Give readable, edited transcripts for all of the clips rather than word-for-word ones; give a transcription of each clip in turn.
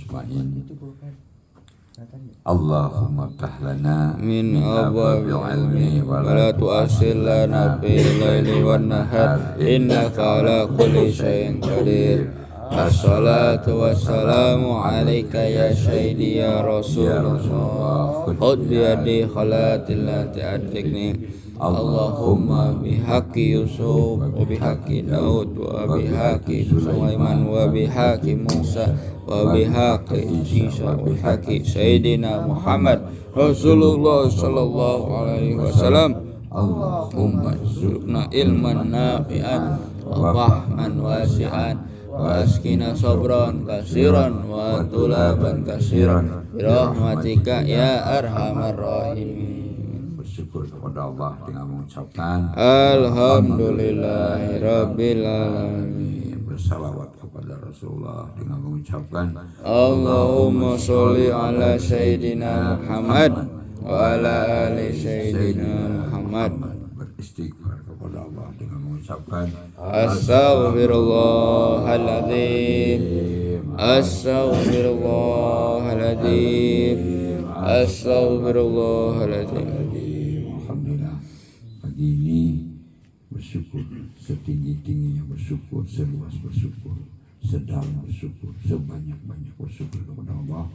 ajmain. Allahumma ftah lana min abwabil ilmi wa la tu'assir lana bil laili wan nahar innaka ala kulli syai'in qadir. Assalatu wassalamu alayka ya sayyidi ya Rasulullah. Khudh bi yadi khalatil lati adrikni. Allahumma bihaqqi Yusuf wa bihaqqi Daud wa bihaqqi Sulaiman wa bihaqqi Musa wa bihaqqi Isa wa bihaqqi Sayyidina Muhammad Rasulullah sallallahu alaihi wasallam. Allahumma rzuqna ilman nafi'an wa fahman wasi'an wa askina sabran kasiran wa tulaban kasiran birahmatika ya arhamar rahimin. Bersyukur kepada Allah dengan mengucapkan Alhamdulillahirabbil alamin. Bersalawat kepada Rasulullah dengan mengucapkan Allahumma sholli ala sayyidina Muhammad wa ala ali sayyidina Muhammad. Beristighfar kepada Allah dengan mengucapkan Astaghfirullahaladzim, astaghfirullahaladzim, astaghfirullahaladzim. Alhamdulillah, pagi ini bersyukur setinggi-tingginya, bersyukur seluas bersyukur, sedalam bersyukur, sebanyak-banyak bersyukur kepada Allah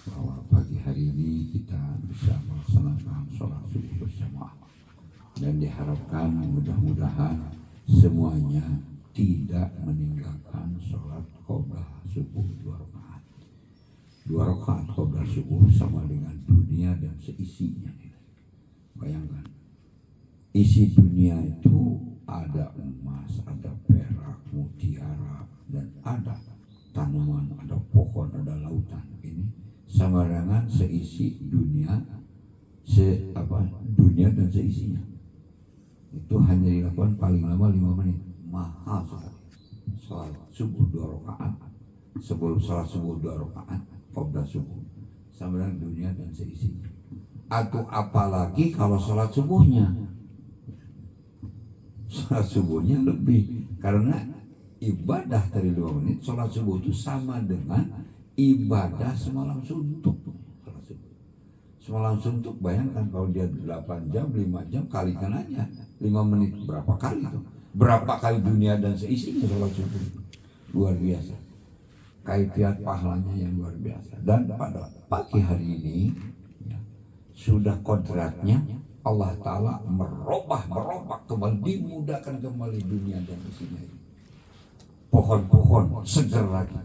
bahwa pagi hari ini kita bisa melaksanakan sholat subuh berjamaah, dan diharapkan mudah-mudahan semuanya tidak meninggalkan sholat qobliyah subuh 2 rakaat. 2 rakaat qobliyah subuh sama dengan dunia dan seisinya. Bayangkan, isi dunia itu ada emas, ada perak, mutiara, dan ada tanaman, ada pohon, ada lautan. Ini sama dengan seisi dunia, dunia dan seisinya. Itu hanya dilakukan paling lama 5 menit. Mahal sekali. Salat subuh 2 rakaat. Sebelum salat subuh 2 rakaat, qobliyah subuh sama dengan dunia dan seisinya. Atau apalagi kalau sholat subuhnya. Sholat subuhnya lebih, karena ibadah dari 2 menit sholat subuh itu sama dengan ibadah semalam suntuk. Semalam suntuk, bayangkan kalau dia 8 jam, 5 jam, kalikan aja 5 menit berapa kali itu? Berapa kali dunia dan seisinya sholat subuh. Luar biasa, kaifiat pahalanya yang luar biasa. Dan pada pagi hari ini sudah kodratnya Allah Ta'ala merubah kembali, dimudahkan kembali dunia dan isinya ini. Pohon-pohon segar lagi,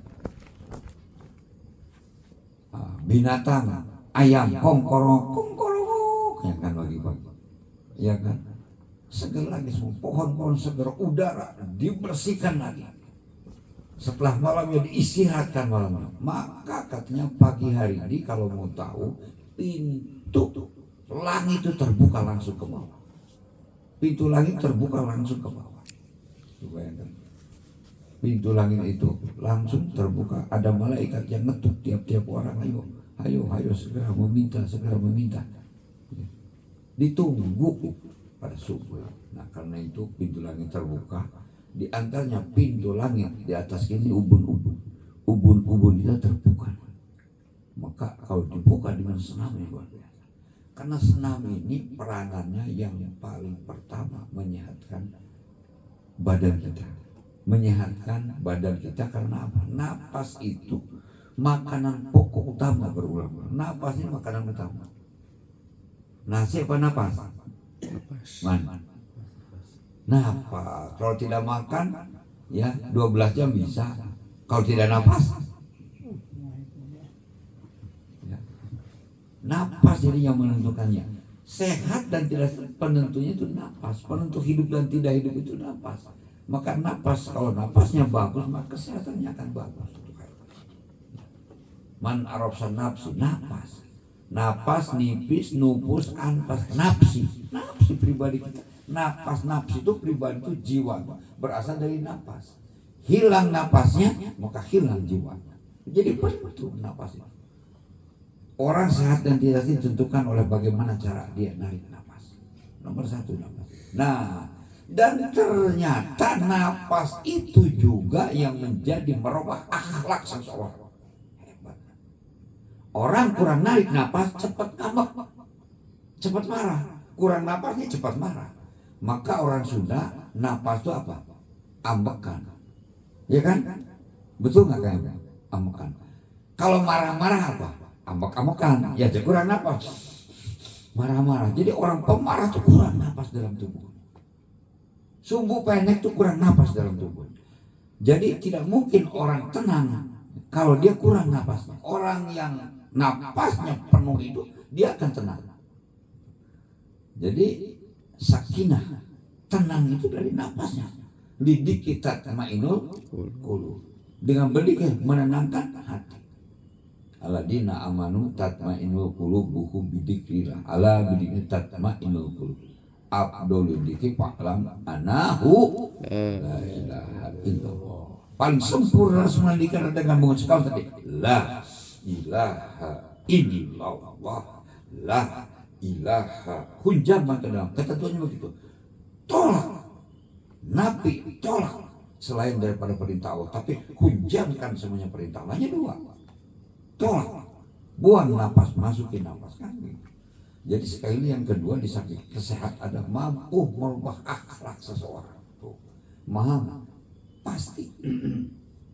binatang, ayam, kongkorok, ya kan pagi-pagi, ya kan, segar lagi semua, pohon-pohon segar, udara dibersihkan lagi. Setelah malamnya diistirahatkan malamnya, maka katanya pagi hari ini kalau mau tahu, pintu langit itu terbuka langsung ke bawah. Pintu langit terbuka langsung ke bawah. Bayangkan, pintu langit itu langsung terbuka. Ada malaikat yang ngetuk tiap-tiap orang, ayo segera meminta. Ditunggu pada subuh. Nah, karena itu pintu langit terbuka. Di antaranya pintu langit di atas ini ubun-ubun itu terbuka. Maka kalau dibuka dengan senam yang luar biasa. Karena senam ini peranannya yang paling pertama menyehatkan badan kita. Menyehatkan badan kita karena apa? Napas itu makanan pokok utama, berulang-ulang. Napas ini makanan utama. Nasi apa napas? Mana? Napas. Kalau tidak makan, ya 12 jam bisa. Kalau tidak napas, napas jadi yang menentukannya. Sehat dan tidak sehat, penentunya itu napas. Penentu hidup dan tidak hidup itu napas. Maka napas, kalau napasnya bagus, maka kesehatannya akan bagus. Man arafsa nafsi, napas. Napas, nipis, nupus, anpas, nafsi pribadi kita. Napas, nafsi itu pribadi itu jiwa, berasal dari napas. Hilang napasnya, maka hilang jiwa. Jadi penentu napas itu. Orang sehat dan tidak sehat ditentukan oleh bagaimana cara dia narik napas. Nomor 1 napas. Nah, dan ternyata napas itu juga yang menjadi merubah akhlak seseorang. Hebat. Orang kurang narik napas cepat ngambek, cepat marah. Kurang napasnya cepat marah. Maka orang Sunda napas itu apa? Ambekan. Ya kan? Betul nggak kayak ambekan? Kalau marah-marah apa? Ambek-ambekan. Ya jadi kurang napas. Marah-marah. Jadi orang pemarah itu kurang napas dalam tubuh. Sumbu pendek itu kurang napas dalam tubuh. Jadi tidak mungkin orang tenang kalau dia kurang napasnya. Orang yang napasnya penuh itu dia akan tenang. Jadi sakinah, tenang itu dari napasnya. Lidik kita tatmainul qulub. Dengan berdikir menenangkan hati. Alladzina amanu tatmainul qulubuhum bidzikrillah. Ala bidzikri tatmainul qulub. Abdul dzikri fa'lam anahu la ilaha illallah. Paling sempurna semandikar dengan mengucapkan tadi la ilaha illallah, la ilaha. Hunjaman ke dalam ketentuannya begitu. Tolak napi, tolak selain daripada perintah Allah, tapi hunjamkan semuanya perintah Allah. Hanya dua. Tolak, buang napas, masukin napas kan. Jadi sekali yang kedua di samping kesehatan ada mampu merubah akhlak seseorang. Tuh, mahal pasti.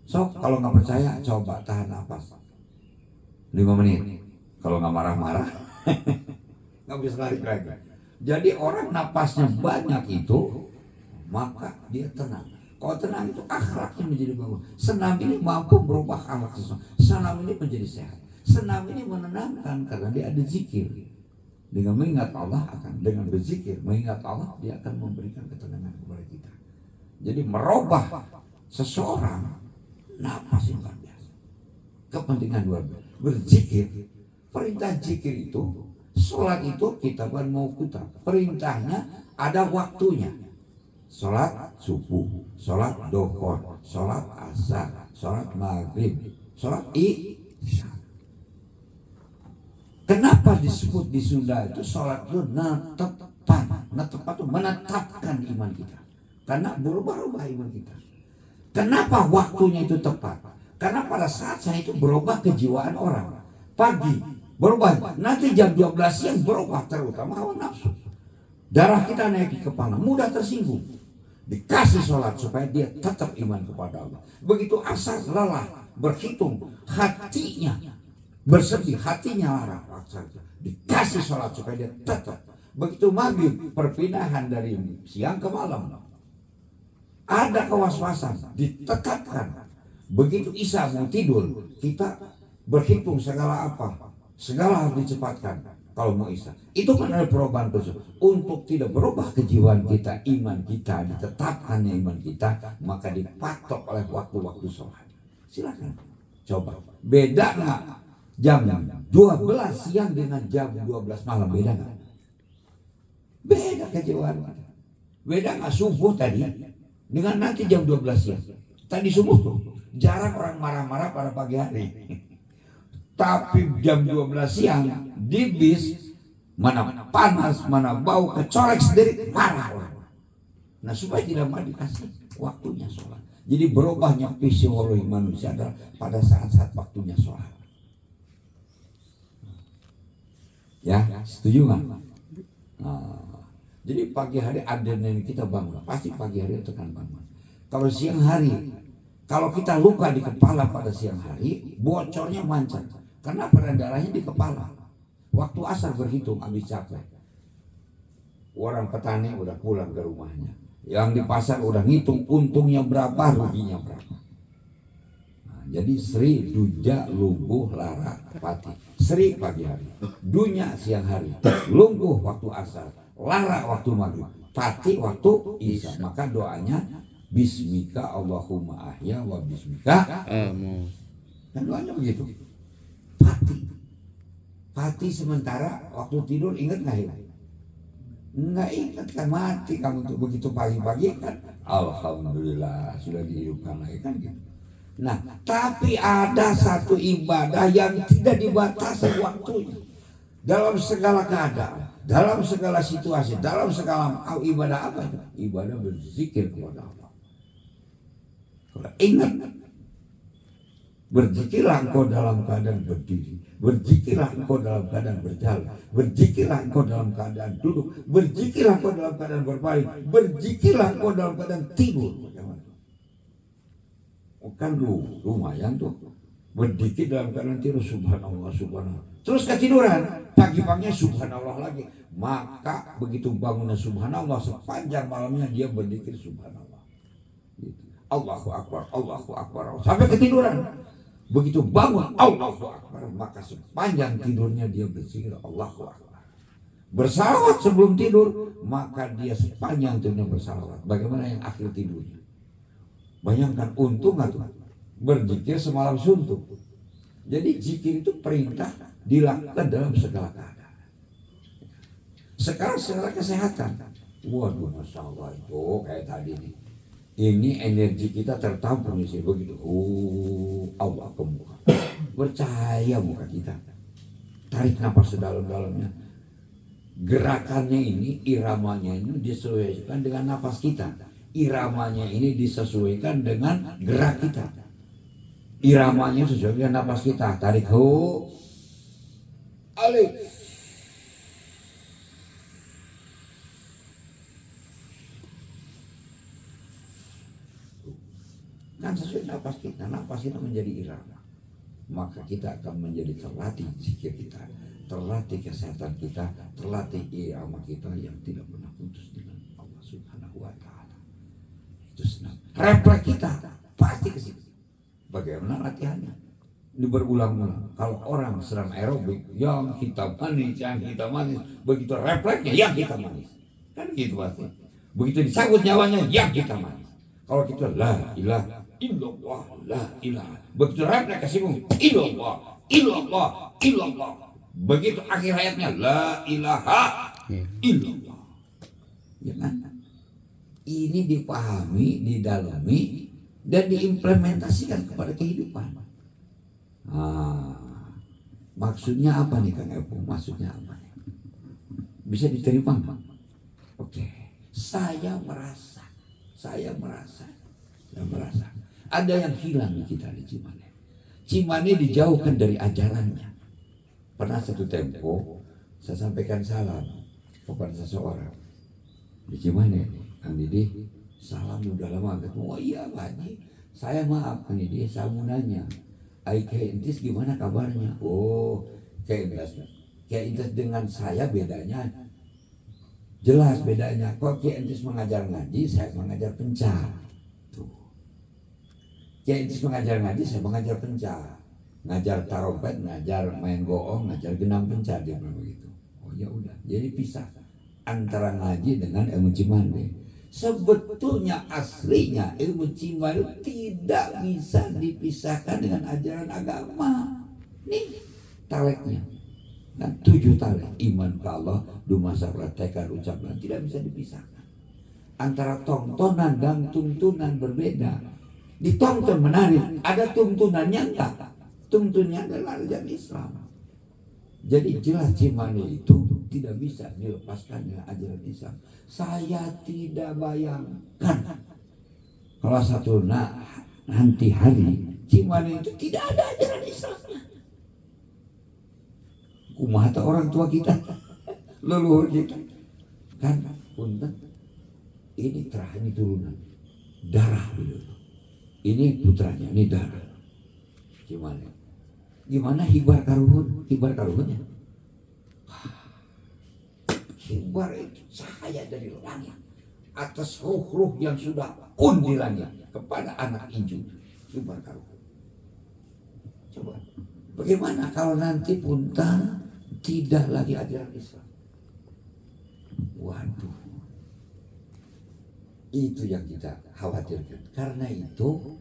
So kalau nggak percaya coba tahan napas 5 menit. Kalau nggak marah-marah nggak bisa lari lagi. Jadi orang napasnya banyak itu maka dia tenang. Kalau tenang itu akhlaknya menjadi bagus. Senam ini mampu merubah akhlak seseorang. Senam ini menjadi sehat. Senam ini menenangkan karena dia ada zikir. Dengan mengingat Allah akan, dengan berzikir mengingat Allah, dia akan memberikan ketenangan kepada kita. Jadi merubah seseorang napas yang luar biasa. Kepentingan luar biasa. Berzikir, perintah zikir itu, sholat itu kita bukan mau putar. Perintahnya ada waktunya. Sholat subuh, sholat duhur, sholat asar, sholat maghrib, sholat isya. Kenapa disebut di Sunda itu sholat itu netepan? Netepan itu menetapkan iman kita. Karena berubah-ubah iman kita. Kenapa waktunya itu tepat? Karena pada saat saya itu berubah kejiwaan orang. Pagi berubah, nanti jam 12 siang berubah, terutama hawa nafsu. Darah kita naik di kepala, mudah tersinggung. Dikasih sholat supaya dia tetap iman kepada Allah. Begitu asar lelah, berhitung hatinya bersedih, hatinya larang. Dikasih sholat supaya dia tetap. Begitu maghrib, perpindahan dari siang ke malam. Ada kewaspasan, ditetapkan. Begitu isya mau tidur, kita berhitung segala apa. Segala harus dicepatkan kalau mau isya. Itu kan ada perubahan khusus. Untuk tidak berubah kejiwaan kita, iman kita, ditetapkannya iman kita, maka dipatok oleh waktu-waktu sholat. Silakan coba. Beda nggak? Jam 12 siang dengan jam 12 malam beda nggak? Beda kejiwaan. Beda nggak subuh tadi dengan nanti jam 12 siang. Tadi subuh tuh jarang orang marah-marah pada pagi hari. Tapi jam 12 siang di bis mana panas, mana bau, kecolek sendiri marah orang. Nah supaya tidak mau dikasih waktunya sholat. Jadi berubahnya fisiologi manusia adalah pada saat-saat waktunya sholat. Ya, setuju nggak? Nah, jadi pagi hari adrenalin kita bangun, pasti pagi hari itu kan bangun. Kalau siang hari, kalau kita luka di kepala pada siang hari, bocornya mancar, karena peredaran darahnya di kepala. Waktu asar berhitung habis capek. Orang petani udah pulang ke rumahnya, yang di pasar udah ngitung untungnya berapa, ruginya berapa. Jadi Sri, Duja, Lungguh, Lara, Pati. Sri pagi hari, Dunya siang hari, Lungguh waktu asar, Lara waktu maghrib, Pati waktu isya. Maka doanya Bismika Allahumma ahya wa bismika amin. Kan doanya begitu. Pati sementara waktu tidur ingat nggak ya? Nggak ingat kan, mati kamu tuh. Begitu pagi-pagi kan alhamdulillah sudah dihidupkan lagi kan gitu. Nah, tapi ada satu ibadah yang tidak dibatasi waktunya. Dalam segala keadaan, dalam segala situasi, dalam segala ibadah apa itu? Ibadah berzikir kepada Allah. Kalau ingat Berzikirlah engkau dalam keadaan berdiri, berzikirlah engkau dalam keadaan berjalan, berzikirlah engkau dalam keadaan duduk, berzikirlah engkau dalam keadaan berbaring, berzikirlah engkau dalam keadaan tidur. Kan lumayan tuh. Berzikir dalam keadaan tidur, subhanallah, subhanallah. Terus ketiduran, pagi-paginya subhanallah lagi. Maka begitu bangunnya subhanallah, sepanjang malamnya dia berzikir subhanallah. Allahu Akbar, Allahu Akbar, sampai ketiduran. Begitu bangun Allahu Akbar, maka sepanjang tidurnya dia berzikir Allahu Akbar. Bersalawat sebelum tidur, maka dia sepanjang tidurnya bersalawat. Bagaimana yang akhir tidurnya? Bayangkan untung atau berzikir semalam suntuk. Jadi zikir itu perintah dilakukan dalam segala keadaan. Sekarang secara kesehatan, waduh, masya Allah, itu kayak tadi nih. Ini energi kita tertampung di sini begitu. Allah ke muka. Percaya muka kita. Tarik nafas sedalam-dalamnya. Gerakannya ini, iramanya ini disesuaikan dengan nafas kita. Iramanya ini disesuaikan dengan gerak kita. Iramanya sesuai dengan nafas kita. Tarik alif. Kan sesuai nafas kita menjadi irama. Maka kita akan menjadi terlatih zikir kita, terlatih kesehatan kita, terlatih irama kita yang tidak pernah putus dengan Allah Subhanahu wa Ta'ala. Itu senang. Refleks kita pasti ke situ. Bagaimana latihannya? Ini berulang-ulang. Kalau orang sedang aerobik, yang kita manis, begitu refleksnya yang kita manis. Kan gitu pasti. Begitu disangkut nyawanya, yang kita manis. Kalau kita la ilaha illallah, la ilaha. Begitu refleks kesinggung, illallah, illallah, illallah. Begitu akhir ayatnya, la ilaha illallah. Ya kan? Ini dipahami, didalami, dan diimplementasikan kepada kehidupan. Maksudnya apa nih Kang Epo? Maksudnya apa nih? Bisa diterima Pak? Oke. Saya merasa. Ada yang hilang di kita di Cimane. Cimane dijauhkan dari ajarannya. Pernah satu tempo saya sampaikan salam kepada seseorang di Cimane, Kang Didi, salam udah lama ketemu. Oh iya Pak Haji, saya maaf Kang Didi, saya mau nanya, Kiai Entis gimana kabarnya? Oh, Kiai Entis dengan saya bedanya jelas bedanya. Kok Kiai Entis mengajar ngaji, saya mengajar pencar. Tuh. Kiai Entis mengajar ngaji, saya mengajar pencar. Ngajar tarompet, ngajar main goong, ngajar genang pencar, dia bilang begitu. Oh ya udah, jadi pisah antara ngaji dengan ilmu Cimande. Sebetulnya aslinya ilmu Cimande tidak bisa dipisahkan dengan ajaran agama. Nih taleknya. Dan 7 talek, iman ke Allah, dumasa praktekan, ucapan, tidak bisa dipisahkan. Antara tontonan dan tuntunan berbeda. Ditonton menarik, ada tuntunannya enggak? Tuntunnya adalah ajaran Islam. Jadi jelas Cimande itu tidak bisa dilepaskan dengan ajaran Islam. Saya tidak bayangkan kalau satu nanti hari Cimande itu tidak ada ajaran Islamnya. Kumaha orang tua kita, leluhur kita, kan punten. Ini terakhir turunan darah dulu. Ini putranya, ini darah. Gimana hibar karuhunnya? Hibar itu cahaya dari langit atas ruh-ruh yang sudah di langit kepada anak inju. Hibar karuhun. Coba, bagaimana kalau nanti punten tidak lagi ajaran Islam? Waduh, itu yang kita khawatirkan. Karena itu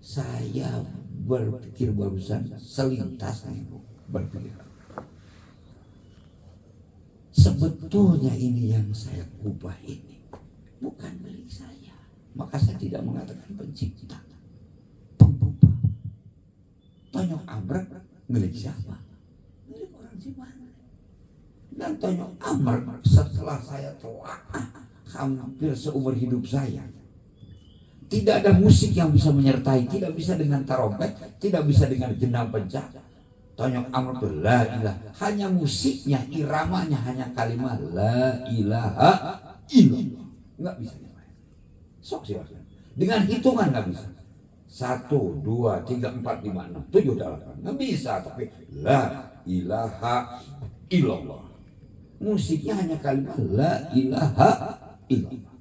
saya berpikir barusan selintas berpikir. Sebetulnya ini yang saya ubah ini bukan milik saya. Maka saya tidak mengatakan pencipta, pengubah. Tonyok Amrek milik siapa? Milik orang Cimande. Dan Tonyok Amrek setelah saya telah hampir seumur hidup saya, Tidak ada musik yang bisa menyertai, tidak bisa dengan tarompet, tidak bisa dengan gendang pencak. Tonyok amr itu la ilah, hanya musiknya, iramanya hanya kalimat la ilaha illallah. Nggak bisa. Sok silakan. Dengan hitungan nggak bisa. 1, 2, 3, 4, 5, 6, 7, 8. Nggak bisa, tapi la ilaha illallah. Musiknya hanya kalimat la ilaha illallah.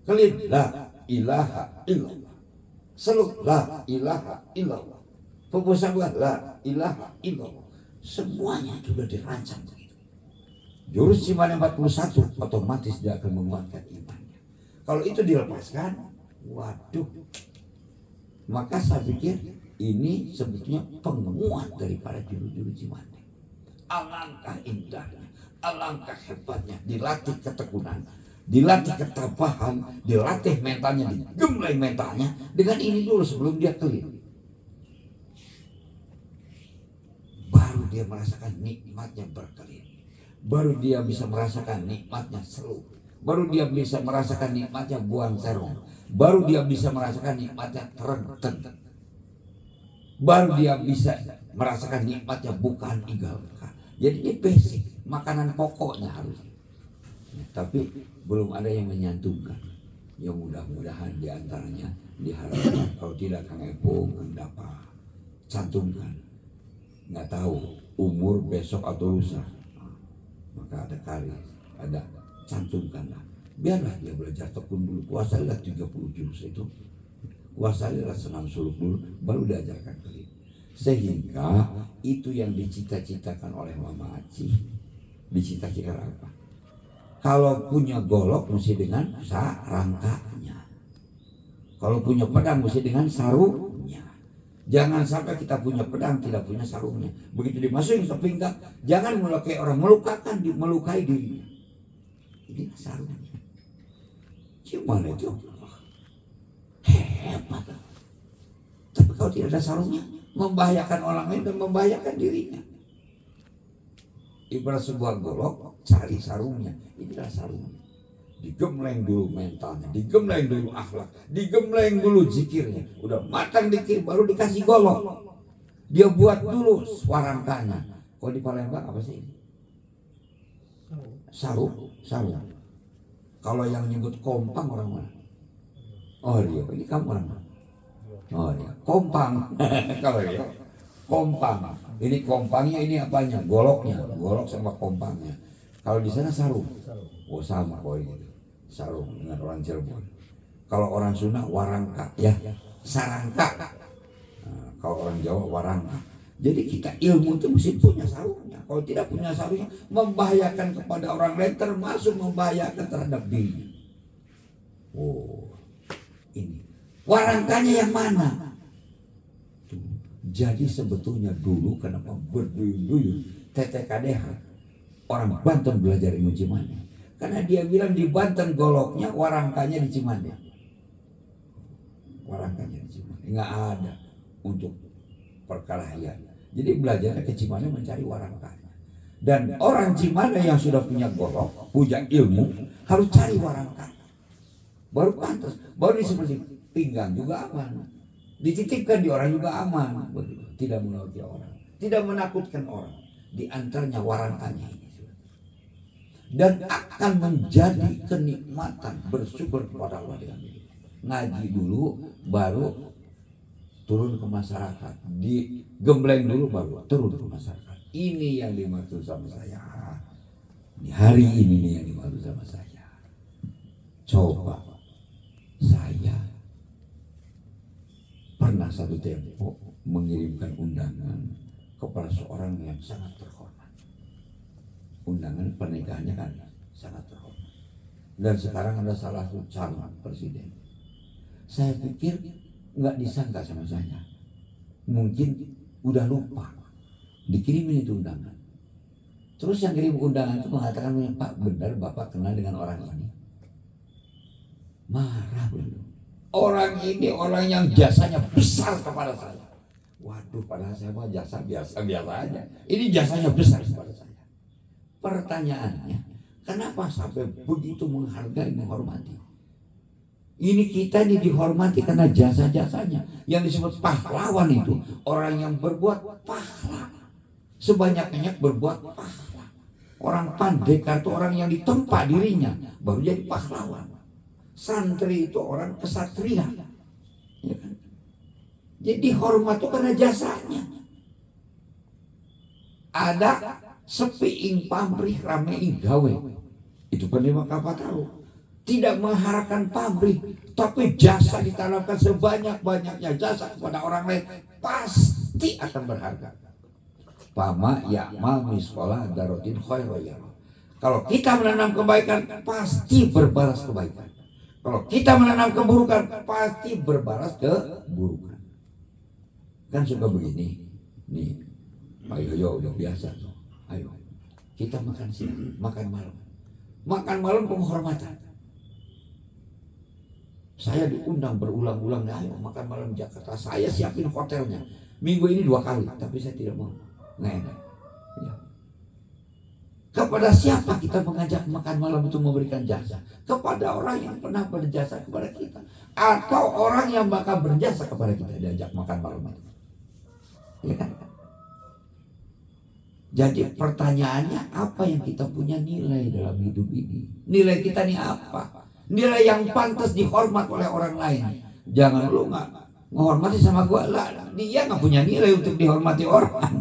Kelip la ilaha illallah. Seluk la ilaha illallah. Pembosabah la ilaha illallah. Semuanya sudah dirancang begitu. Jurus Cimande 41 otomatis dia akan menguatkan imannya. Kalau itu dilepaskan, waduh. Maka saya pikir ini sebetulnya penguat daripada jurus-jurus Cimande. Alangkah indahnya, alangkah hebatnya, dilatih ketekunan, dilatih ketabahan, dilatih mentalnya, digembleng mentalnya. Dengan ini dulu sebelum dia kelip, baru dia merasakan nikmatnya berkelip, baru dia bisa merasakan nikmatnya seru, baru dia bisa merasakan nikmatnya buang serong, baru dia bisa merasakan nikmatnya terenteng, baru dia bisa merasakan nikmatnya bukan igal. Jadi ini basic, makanan pokoknya harus. Tapi belum ada yang menyantumkan. Ya mudah-mudahan diantaranya diharapkan. Kalau tidak Kang Epung, Kang Dapa cantumkan. Nggak tahu umur besok atau lusa, maka ada karis, ada cantumkanlah. Biarlah dia belajar tekun dulu, kuasailah 30 jurus itu, kuasailah senam suluk dulu, baru diajarkan kelip. Sehingga itu yang dicita-citakan oleh Mama Aci. Dicita-citakan apa? Kalau punya golok mesti dengan sarangkanya. Kalau punya pedang mesti dengan sarungnya. Jangan sampai kita punya pedang tidak punya sarungnya. Begitu dimasukin ke pinggang, jangan melukai orang, melukai dirinya. Ini sarungnya. Gimana itu? Hebat. Tapi kalau tidak ada sarungnya, membahayakan orang lain dan membahayakan dirinya. Ibarat sebuah golok, cari sarungnya. Inilah sarungnya. Digembleng dulu mentalnya, digembleng dulu akhlak, digembleng dulu zikirnya. Udah matang dikir, baru dikasih golok. Dia buat dulu warangkanya. Kalau di Palembang apa sih? Sarung. Kalau yang nyebut kompang orang mana? Oh dia, ini kamu orang mana? Oh dia, kompang. Kalau dia kompang, ini kompangnya, ini apanya? Goloknya, golok sama kompangnya. Kalau di sana sarung, oh sama kok ini, sarung dengan orang Cirebon. Kalau orang Sunda warangka, ya sarangka. Nah, kalau orang Jawa warangka. Jadi kita ilmu itu mesti punya sarungnya. Kalau tidak punya sarungnya, membahayakan kepada orang lain, termasuk membahayakan terhadap dirinya. Oh, ini warangkanya yang mana? Jadi sebetulnya dulu kenapa berduyun-duyun TTKDH orang Banten belajar ilmu Cimande? Karena dia bilang di Banten goloknya, warangkanya di Cimande. Warangkanya di Cimande nggak ada untuk perkelahian. Jadi belajarnya ke Cimande mencari warangkanya. Dan orang Cimande yang sudah punya golok, punya ilmu, harus cari warangkanya. Baru pantas, baru seperti pinggang juga aman. Dititipkan di orang juga aman, begitu. Tidak menuruti orang, tidak menakutkan orang. Di antaranya warangkanya ini, dan akan menjadi kenikmatan bersyukur kepada Allah dengan ini. Ngaji dulu, baru turun ke masyarakat. Digembleng dulu, baru turun ke masyarakat. Ini yang dimaksud sama saya. Di hari ini nih yang dimaksud sama saya. Coba saya pernah satu tempo mengirimkan undangan kepada seorang yang sangat terhormat. Undangan pernikahannya kan sangat terhormat. Dan sekarang ada salah satu calon presiden. Saya pikir nggak disangka sama saya. Mungkin udah lupa. Dikirimin itu undangan. Terus yang kirim undangan itu mengatakan, Pak benar Bapak kenal dengan orang ini? Marah beliau. Orang ini orang yang jasanya besar kepada saya. Waduh, padahal saya mah jasa biasa-biasa aja. Ini jasanya besar kepada saya. Pertanyaannya, kenapa sampai begitu menghargai, menghormati? Ini kita ini dihormati karena jasa-jasanya. Yang disebut pahlawan itu orang yang berbuat pahala, sebanyak-banyak berbuat pahala. Orang pendekar itu orang yang ditempa dirinya baru jadi pahlawan. Santri itu orang kesatria, ya kan? Jadi hormat itu karena jasanya. Ada sepi ing pamrih rame ing gawe. Itu penerima kapataru. Tidak mengharapkan pamrih, tapi jasa ditanamkan sebanyak-banyaknya jasa kepada orang lain pasti akan berharga. Pama ya'mal misqala darotin khairan. Kalau kita menanam kebaikan pasti berbalas kebaikan. Kalau kita menanam keburukan pasti berbalas keburukan. Kan suka begini. Nih, ayo udah biasa tuh. Ayo, kita makan siang, makan malam. Makan malam penghormatan. Saya diundang berulang-ulang, ayo makan malam Jakarta. Saya siapin hotelnya. Minggu ini 2 kali, tapi saya tidak mau. Nggak enak. Ya. Kepada siapa kita mengajak makan malam itu memberikan jasa? Kepada orang yang pernah berjasa kepada kita, atau orang yang bakal berjasa kepada kita diajak makan malam itu. Ya kan? Jadi pertanyaannya, apa yang kita punya nilai dalam hidup ini? Nilai kita ini apa? Nilai yang pantas dihormat oleh orang lain. Jangan lu nggak menghormati sama gua lah, dia nggak punya nilai untuk dihormati orang.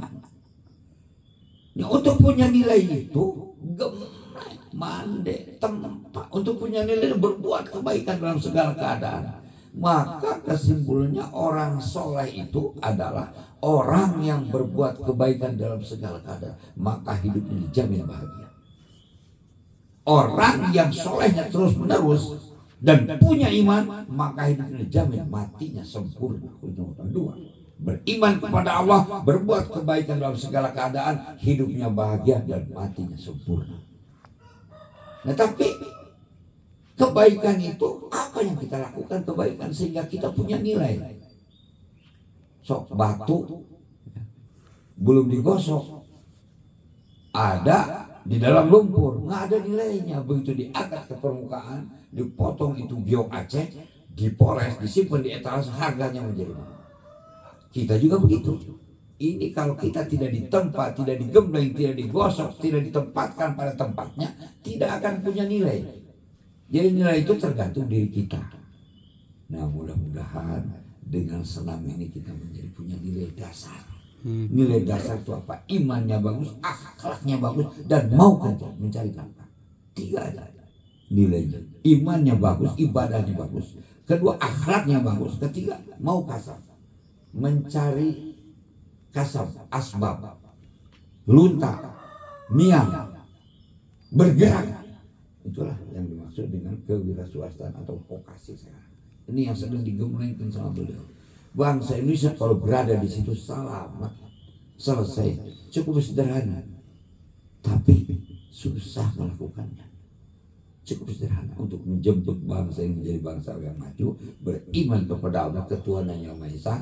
Nah, untuk punya nilai itu gemreng, mandek, tempat. Untuk punya nilai berbuat kebaikan dalam segala keadaan. Maka kesimpulannya orang soleh itu adalah orang yang berbuat kebaikan dalam segala keadaan. Maka hidupnya dijamin bahagia. Orang yang solehnya terus menerus dan punya iman, maka hidupnya dijamin matinya sempurna. Dua, beriman kepada Allah, berbuat kebaikan dalam segala keadaan, hidupnya bahagia dan matinya sempurna. Nah, tapi kebaikan itu apa yang kita lakukan kebaikan sehingga kita punya nilai? Sok batu belum digosok, ada di dalam lumpur, nggak ada nilainya. Begitu diangkat ke permukaan, dipotong itu giok Aceh, dipoles, disimpan di etalase, harganya menjadi mahal. Kita juga begitu. Ini kalau kita tidak ditempa, tidak digembleng, tidak digosok, tidak ditempatkan pada tempatnya, tidak akan punya nilai. Jadi nilai itu tergantung diri kita. Nah, mudah-mudahan dengan senam ini kita menjadi punya nilai dasar. Nilai dasar itu apa? Imannya bagus, akhlaknya bagus, dan mau kerja mencari nafkah. 3 aja nilainya. Imannya bagus, ibadahnya bagus. Kedua, akhlaknya bagus. Ketiga, mau kasab, mencari kasab, asbab, lunta, miang, bergerak. Itulah yang dimaksud dengan kewirausahaan atau vokasi sekarang. Ini yang sedang digemblengkan sama beliau. Bangsa Indonesia kalau berada di situ selamat, selesai, cukup sederhana, tapi susah melakukannya. Cukup sederhana untuk menjemput bangsa yang menjadi bangsa yang maju, beriman kepada Allah Ketuhanan Yang Maha Esa,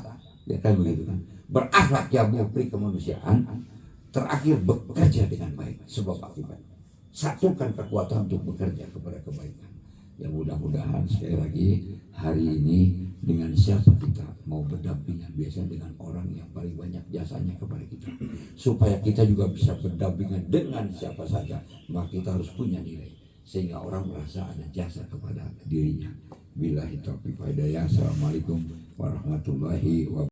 ya kan begitu kan? Berakhlak yang murni kemanusiaan, terakhir bekerja dengan baik, sebab akibat. Satukan kekuatan untuk bekerja kepada kebaikan. Ya mudah-mudahan sekali lagi hari ini dengan siapa kita mau berdampingan, biasanya dengan orang yang paling banyak jasanya kepada kita, supaya kita juga bisa berdampingan dengan siapa saja, maka kita harus punya nilai sehingga orang merasa ada jasa kepada dirinya. Billahi taufiq wal hidayah. Assalamualaikum warahmatullahi wabarakatuh.